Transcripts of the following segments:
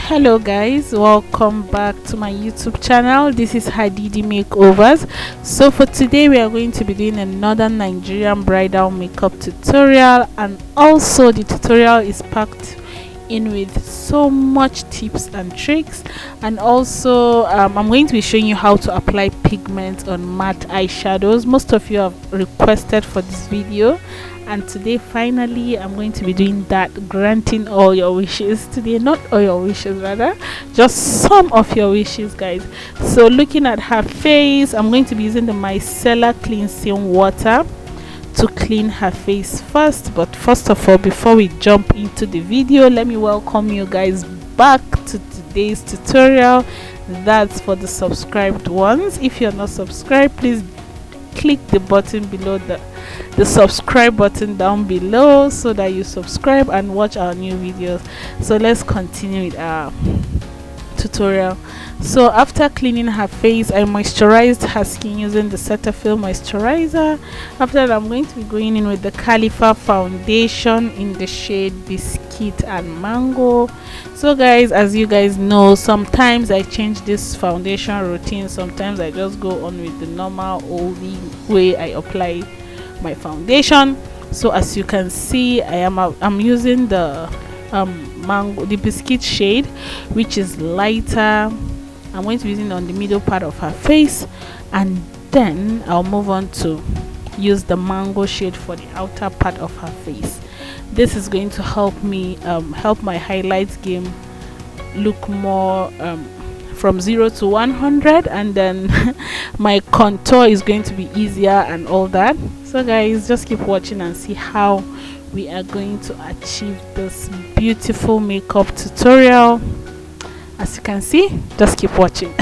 Hello guys, welcome back to my YouTube channel. This is Hadidi Makeovers. So for today we are going to be doing another Nigerian bridal makeup tutorial, and also the tutorial is packed in with so much tips and tricks, and also I'm going to be showing you how to apply pigment on matte eyeshadows. Most of you have requested for this video, and today finally I'm going to be doing that, granting all your wishes today. Not all your wishes, rather just some of your wishes, guys. So looking at her face, I'm going to be using the micellar cleansing water to clean her face first. But first of all, before we jump into the video, let me welcome you guys back to today's tutorial. That's for the subscribed ones. If you're not subscribed, please click the button below, the subscribe button down below, so that you subscribe and watch our new videos. So let's continue with our tutorial. So after cleaning her face, I moisturized her skin using the Cetaphil moisturizer. After that, I'm going to be going in with the Kalifa foundation in the shade Biscuit and Mango. So guys, as you guys know, sometimes I change this foundation routine. Sometimes I just go on with the normal oldie way I apply my foundation. So as you can see, I'm using the mango, the biscuit shade, which is lighter. I'm going to be using it on the middle part of her face, and then I'll move on to use the mango shade for the outer part of her face. This is going to help me help my highlights game look more from 0 to 100, and then my contour is going to be easier and all that. So guys, just keep watching and see how we are going to achieve this beautiful makeup tutorial. As you can see, just keep watching.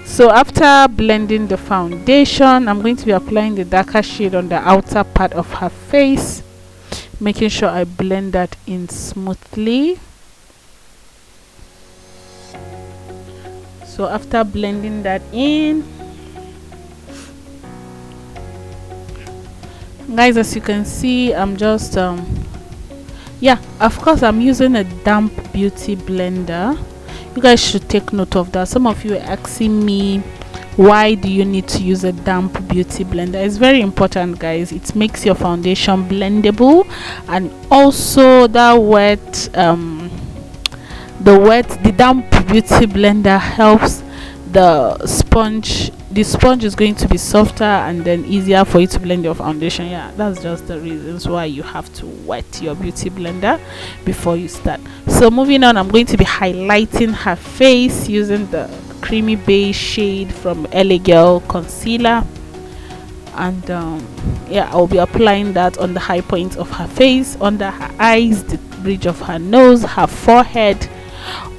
So after blending the foundation, I'm going to be applying the darker shade on the outer part of her face, making sure I blend that in smoothly. So after blending that in, guys, as you can see, I'm just yeah, of course I'm using a damp beauty blender. You guys should take note of that. Some of you are asking me, why do you need to use a damp beauty blender? It's very important, guys. It makes your foundation blendable, and also that the damp beauty blender helps the sponge is going to be softer and then easier for you to blend your foundation. Yeah, that's just the reasons why you have to wet your beauty blender before you start. So moving on, I'm going to be highlighting her face using the creamy beige shade from LA Girl concealer, and yeah, I'll be applying that on the high point of her face, under her eyes, the bridge of her nose, her forehead,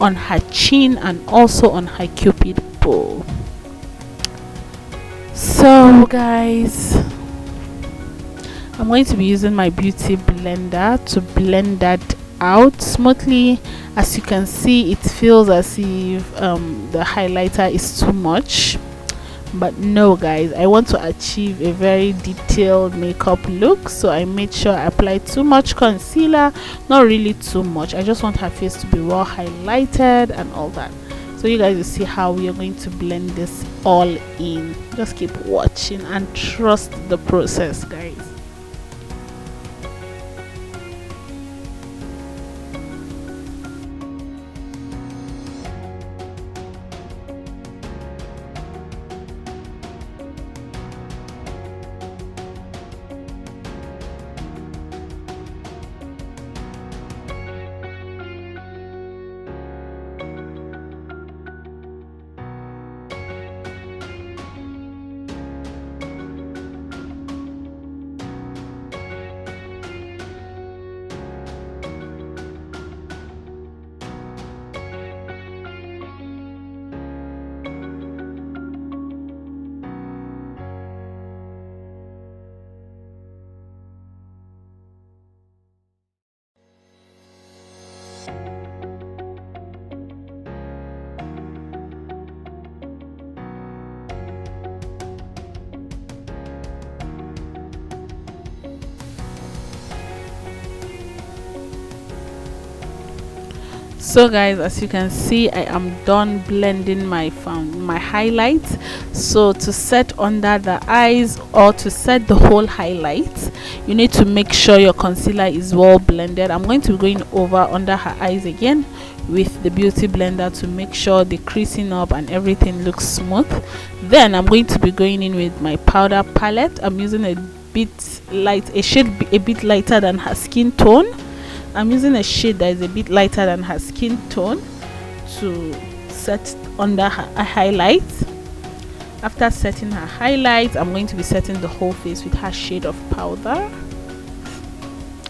on her chin, and also on her cupid bow. So guys, I'm going to be using my beauty blender to blend that out smoothly. As you can see, it feels as if the highlighter is too much, but no guys, I want to achieve a very detailed makeup look, so I made sure I applied too much concealer. Not really too much, I just want her face to be well highlighted and all that. So you guys will see how we are going to blend this all in. Just keep watching and trust the process, guys. So guys, as you can see, I am done blending my highlights. So to set under the eyes, or to set the whole highlights, you need to make sure your concealer is well blended. I'm going to be going over under her eyes again with the beauty blender to make sure the creasing up and everything looks smooth. Then I'm going to be going in with my powder palette. I'm using a shade a bit lighter than her skin tone. I'm using a shade that is a bit lighter than her skin tone to set under her highlights. After setting her highlights, I'm going to be setting the whole face with her shade of powder.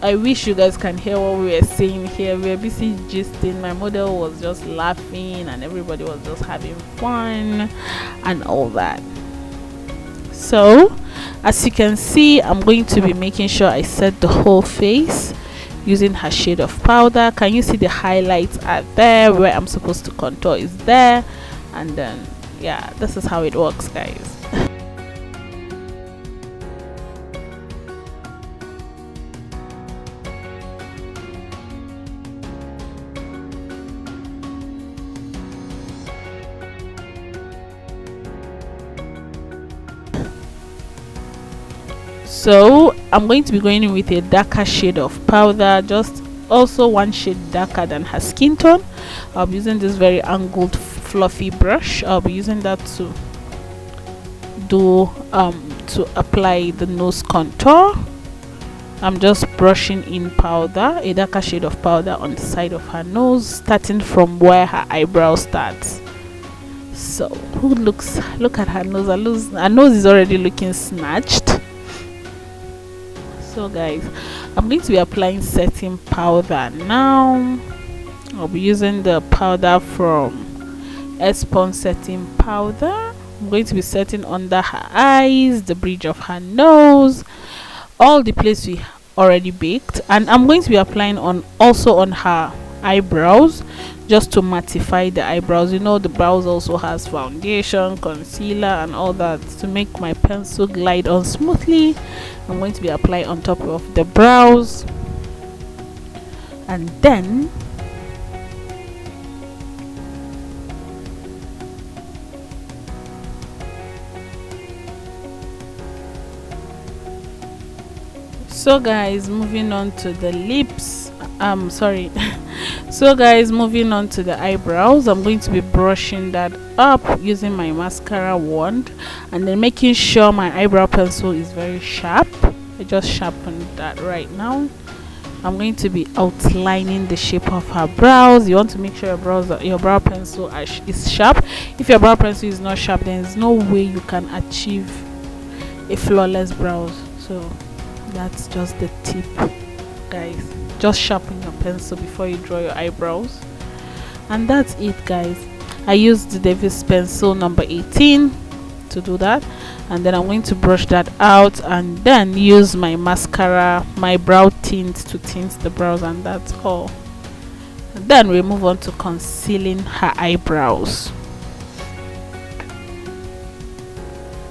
I wish you guys can hear what we were saying here. We were busy gisting. My model was just laughing and everybody was just having fun and all that. So as you can see, I'm going to be making sure I set the whole face using her shade of powder. Can you see the highlights are there? Where I'm supposed to contour is there. And then yeah, this is how it works, guys. So I'm going to be going in with a darker shade of powder, just also one shade darker than her skin tone. I'll be using this very angled fluffy brush. I'll be using that to apply the nose contour. I'm just brushing in powder, a darker shade of powder on the side of her nose, starting from where her eyebrow starts. So look at her nose. Her nose is already looking snatched. So guys, I'm going to be applying setting powder now. I'll be using the powder from spun setting powder. I'm going to be setting under her eyes, the bridge of her nose, all the place we already baked, and I'm going to be applying also on her eyebrows, just to mattify the eyebrows. You know, the brows also has foundation, concealer and all that. To make my pencil glide on smoothly, I'm going to be applying on top of the brows, and then so guys, moving on to the lips. So guys, moving on to the eyebrows, I'm going to be brushing that up using my mascara wand, and then making sure my eyebrow pencil is very sharp. I just sharpened that right now. I'm going to be outlining the shape of her brows. You want to make sure your brow pencil is sharp. If your brow pencil is not sharp, then there's no way you can achieve a flawless brows. So that's just the tip, guys. Just sharpen your pencil before you draw your eyebrows, and that's it, guys. I used the Davis pencil number 18 to do that, and then I'm going to brush that out and then use my mascara, my brow tint, to tint the brows, and that's all. And then we move on to concealing her eyebrows.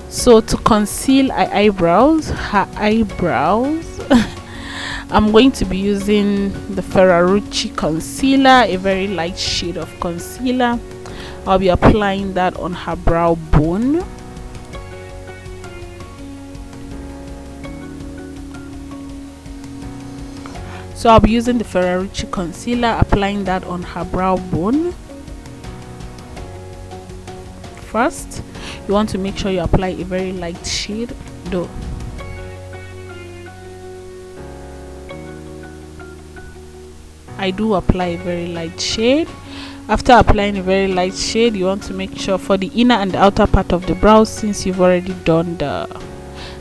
So to conceal her eyebrows I'm going to be using the Ferrarucci concealer, a very light shade of concealer. I'll be applying that on her brow bone. So I'll be using the Ferrarucci concealer, applying that on her brow bone. First, you want to make sure you apply a very light shade, though. I do apply a very light shade. After applying a very light shade, you want to make sure for the inner and the outer part of the brows, since you've already done the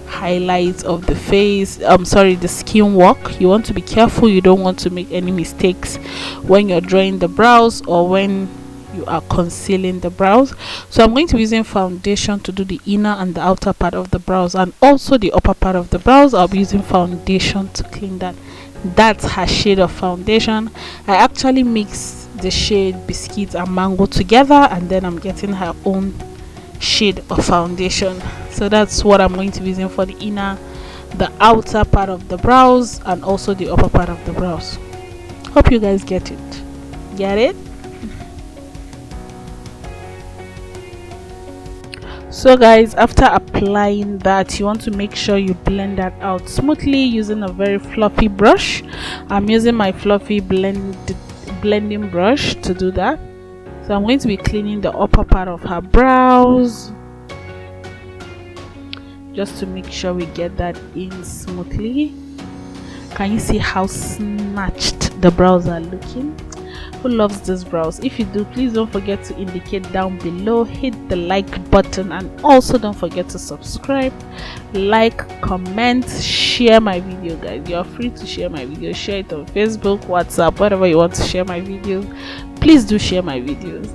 highlights of the face, the skin work, you want to be careful. You don't want to make any mistakes when you're drawing the brows or when you are concealing the brows. So I'm going to be using foundation to do the inner and the outer part of the brows, and also the upper part of the brows. I'll be using foundation to clean that. That's her shade of foundation. I actually mix the shade biscuit and mango together, and then I'm getting her own shade of foundation. So that's what I'm going to be using for the inner, the outer part of the brows, and also the upper part of the brows. Hope you guys get it. Get it? So guys, after applying that, you want to make sure you blend that out smoothly using a very fluffy brush. I'm using my fluffy blending brush to do that. So I'm going to be cleaning the upper part of her brows just to make sure we get that in smoothly. Can you see how snatched the brows are looking? Who loves these brows? If you do, please don't forget to indicate down below, hit the like button, and also don't forget to subscribe, like, comment, share my video. Guys, you are free to share my video. Share it on Facebook, WhatsApp, whatever you want to share my videos. Please do share my videos.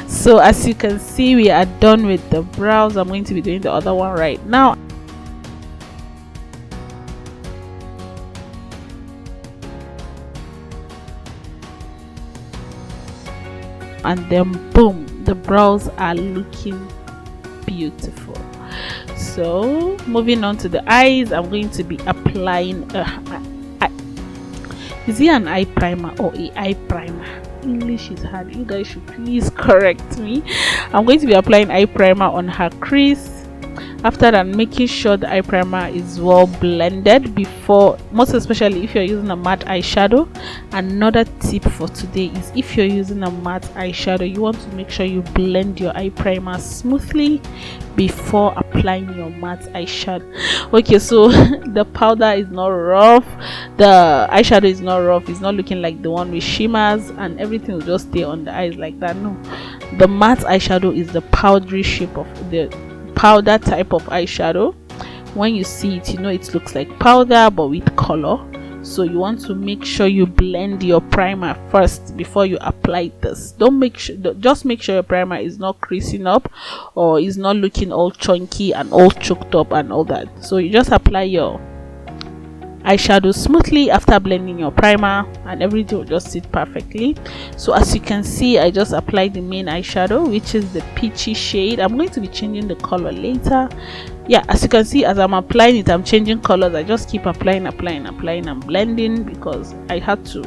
So as you can see, we are done with the brows. I'm going to be doing the other one right now. And then boom, the brows are looking beautiful. So moving on to the eyes, I'm going to be applying is it an eye primer or a eye primer? English is hard, you guys should please correct me. I'm going to be applying eye primer on her crease. After that, making sure the eye primer is well blended before, most especially if you're using a matte eyeshadow. Another tip for today is, if you're using a matte eyeshadow, you want to make sure you blend your eye primer smoothly before applying your matte eyeshadow. Okay, so the powder is not rough, the eyeshadow is not rough, it's not looking like the one with shimmers and everything will just stay on the eyes like that. No, the matte eyeshadow is the powdery shape of the powder type of eyeshadow. When you see it, you know it looks like powder but with color. So you want to make sure you blend your primer first before you apply this. Just make sure your primer is not creasing up or is not looking all chunky and all choked up and all that. So you just apply your eyeshadow smoothly after blending your primer and everything will just sit perfectly. So as you can see, I just applied the main eyeshadow, which is the peachy shade. I'm going to be changing the color later. Yeah, as you can see, as I'm applying it, I'm changing colors. I just keep applying and blending because I had to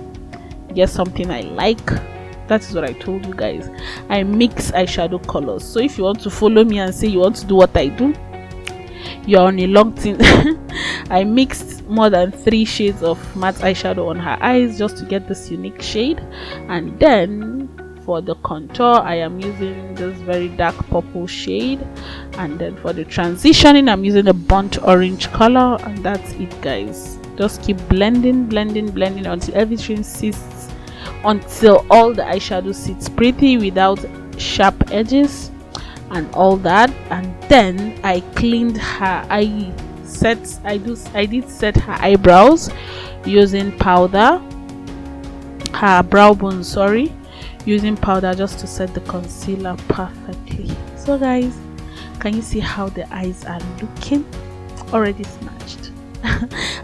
get something I like. That is what I told you guys, I mix eyeshadow colors. So if you want to follow me and say you want to do what I do, you're on a long thing. I mixed more than 3 shades of matte eyeshadow on her eyes just to get this unique shade. And then for the contour, I am using this very dark purple shade, and then for the transitioning, I'm using a burnt orange color. And that's it, guys. Just keep blending until everything sits, until all the eyeshadow sits pretty without sharp edges and all that. And then I cleaned her eye sets. I did set her eyebrows using powder, her brow bone, sorry, using powder just to set the concealer perfectly. So guys, can you see how the eyes are looking? Already snatched.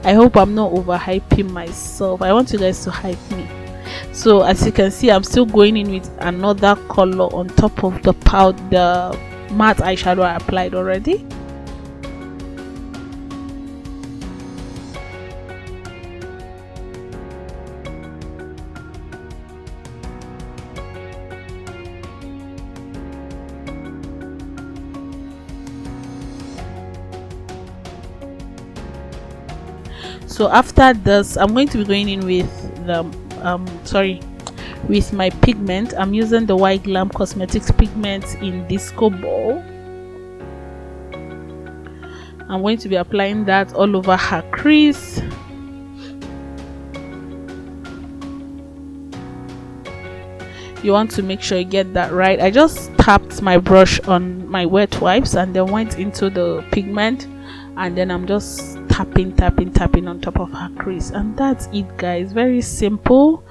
I hope I'm not overhyping myself. I want you guys to hype me. So as you can see, I'm still going in with another color on top of the matte eyeshadow I applied already. So after this, I'm going to be going in with the with my pigment. I'm using the White Glam Cosmetics pigment in Disco Ball. I'm going to be applying that all over her crease. You want to make sure you get that right. I just tapped my brush on my wet wipes and then went into the pigment, and then I'm just tapping on top of her crease, and that's it, guys. Very simple.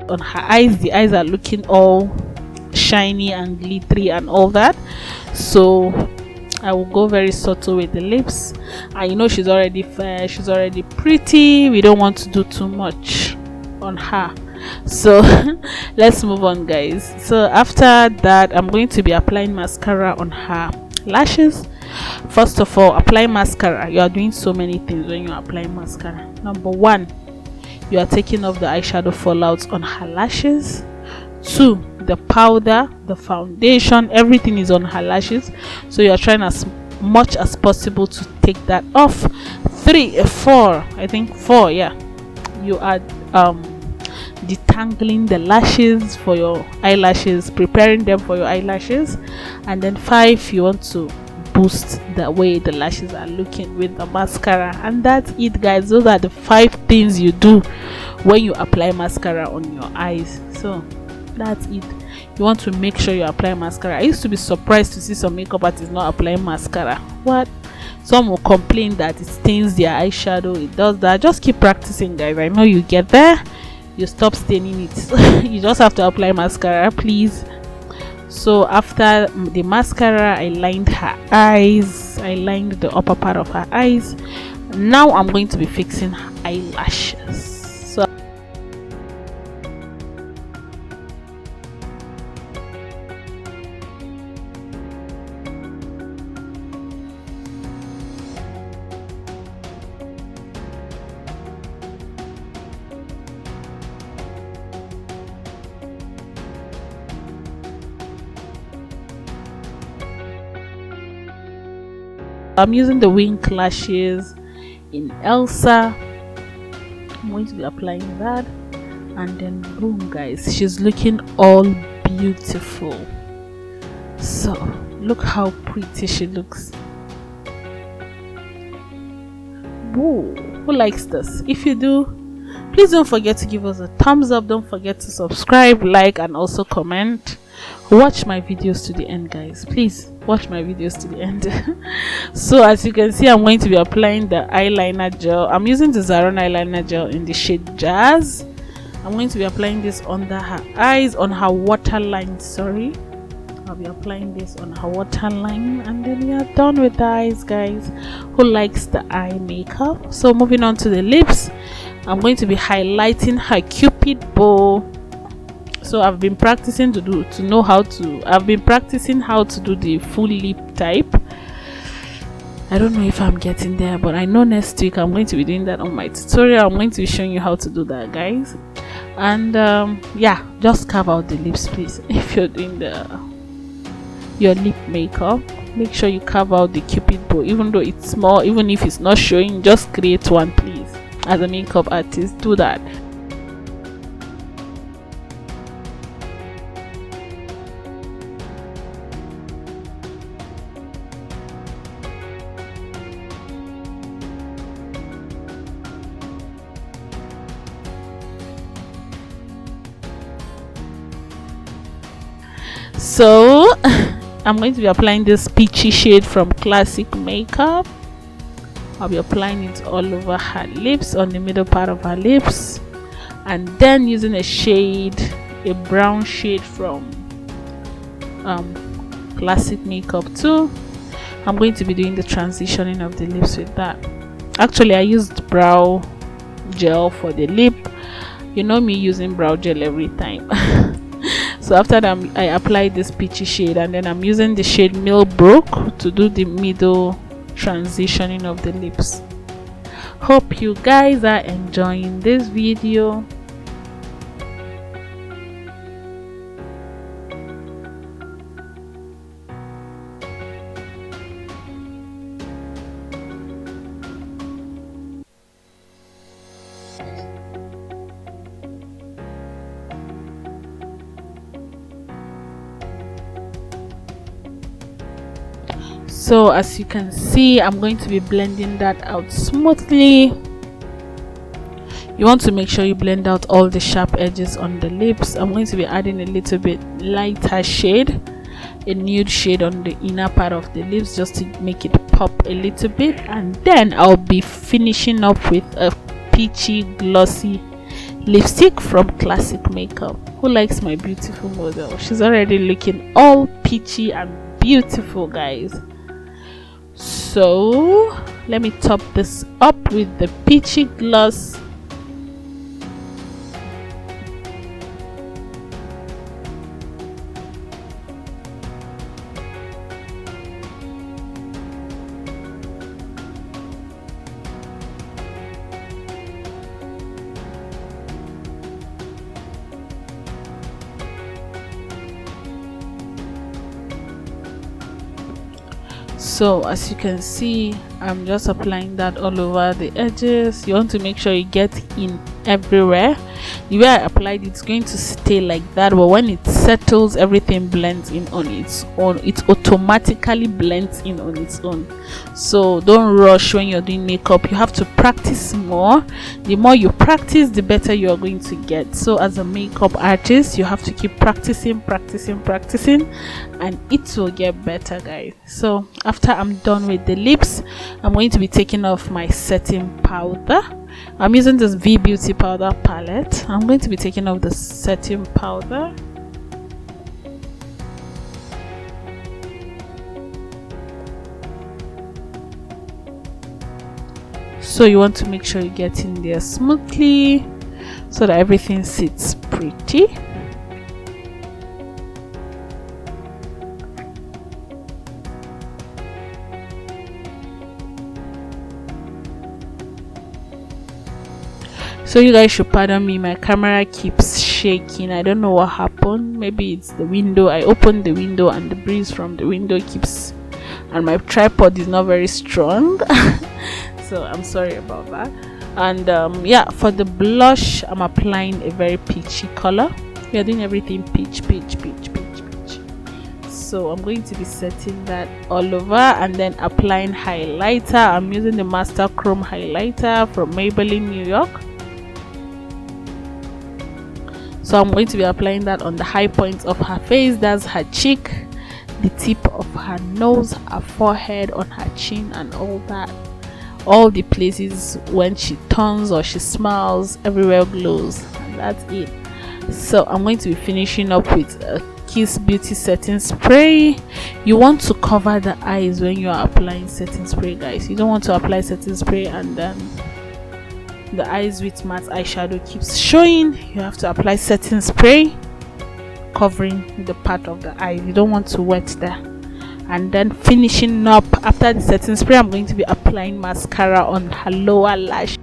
On her eyes, the eyes are looking all shiny and glittery and all that, so I will go very subtle with the lips. And you know, she's already fair, she's already pretty. We don't want to do too much on her. So let's move on, guys. So after that, I'm going to be applying mascara on her lashes. First of all, apply mascara. You are doing so many things when you apply mascara. Number one, you are taking off the eyeshadow fallouts on her lashes. 2, the powder, the foundation, everything is on her lashes, so you are trying as much as possible to take that off. 4, I think 4, yeah, you are detangling the lashes for your eyelashes, preparing them for your eyelashes. And then 5, you want to boost the way the lashes are looking with the mascara. And that's it, guys. Those are the 5 things you do when you apply mascara on your eyes. So that's it. You want to make sure you apply mascara. I used to be surprised to see some makeup artists not applying mascara. What? Some will complain that it stains their eyeshadow. It does that. Just keep practicing, guys. I know you get there. You stop staining it. You just have to apply mascara, please. So after the mascara, I lined her eyes. I lined the upper part of her eyes. Now I'm going to be fixing her eyelashes. So I'm using the wynk lashes in Elsa. I'm going to be applying that, and then boom, guys, she's looking all beautiful. So look how pretty she looks. Whoa, who likes this? If you do, please don't forget to give us a thumbs up. Don't forget to subscribe, like, and also comment. Watch my videos to the end, guys. Please watch my videos to the end. So as you can see, I'm going to be applying the eyeliner gel. I'm using the Zaron eyeliner gel in the shade Jazz. I'm going to be applying this under her eyes, on her waterline. Sorry, I'll be applying this on her waterline, and then we are done with the eyes, guys. Who likes the eye makeup? So moving on to the lips, I'm going to be highlighting her cupid bow. So I've been practicing I've been practicing how to do the full lip type. I don't know if I'm getting there, but I know next week I'm going to be doing that on my tutorial. I'm going to be showing you how to do that, guys. And yeah, just carve out the lips, please. If you're doing your lip makeup, make sure you carve out the cupid bow, even though it's small. Even if it's not showing, just create one, please. As a makeup artist, do that. So I'm going to be applying this peachy shade from Classic Makeup. I'll be applying it all over her lips, on the middle part of her lips, and then using a brown shade from Classic Makeup too. I'm going to be doing the transitioning of the lips with that. Actually, I used brow gel for the lip. You know me using brow gel every time. So after that, I applied this peachy shade, and then I'm using the shade Millbrook to do the middle transitioning of the lips. Hope you guys are enjoying this video. So as you can see, I'm going to be blending that out smoothly. You want to make sure you blend out all the sharp edges on the lips. I'm going to be adding a little bit lighter shade, a nude shade on the inner part of the lips, just to make it pop a little bit. And then I'll be finishing up with a peachy glossy lipstick from Classic Makeup. Who likes my beautiful model? She's already looking all peachy and beautiful, guys. So let me top this up with the peachy gloss. So as you can see, I'm just applying that all over the edges. You want to make sure you get in everywhere. The way I applied it's going to stay like that, but when it settles, everything blends in on its own. It automatically blends in on its own. So don't rush when you're doing makeup. You have to practice more. The more you practice, the better you are going to get. So as a makeup artist, you have to keep practicing, and it will get better, guys. So after I'm done with the lips, I'm going to be taking off my setting powder. I'm using this V Beauty powder palette. I'm going to be taking off the setting powder. So you want to make sure you get in there smoothly so that everything sits pretty. So you guys should pardon me, my camera keeps shaking. I don't know what happened. Maybe it's the window. I opened the window and the breeze from the window keeps, and my tripod is not very strong. So I'm sorry about that. And yeah, for the blush, I'm applying a very peachy color. We are doing everything peach. So I'm going to be setting that all over and then applying highlighter. I'm using the Master Chrome highlighter from Maybelline New York. So I'm going to be applying that on the high points of her face. That's her cheek, the tip of her nose, her forehead, on her chin, and all that. All the places when she turns or she smiles, everywhere glows, and that's it. So I'm going to be finishing up with a Kiss Beauty setting spray. You want to cover the eyes when you are applying setting spray, guys. You don't want to apply setting spray and then the eyes with matte eyeshadow keeps showing. You have to apply setting spray covering the part of the eye. You don't want to wet there. And then finishing up after the setting spray, I'm going to be applying mascara on her lower lash.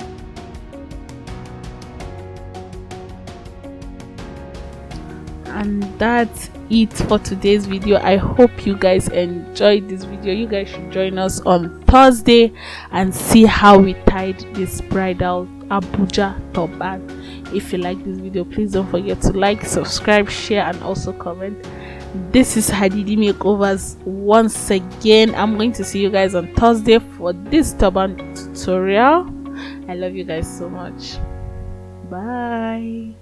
And that's it for today's video. I hope you guys enjoyed this video. You guys should join us on Thursday and see how we tied this bridal Abuja turban. If you like this video, please don't forget to like, subscribe, share, and also comment. This is Hadidi Makeovers once again. I'm going to see you guys on Thursday for this turban tutorial. I love you guys so much. Bye.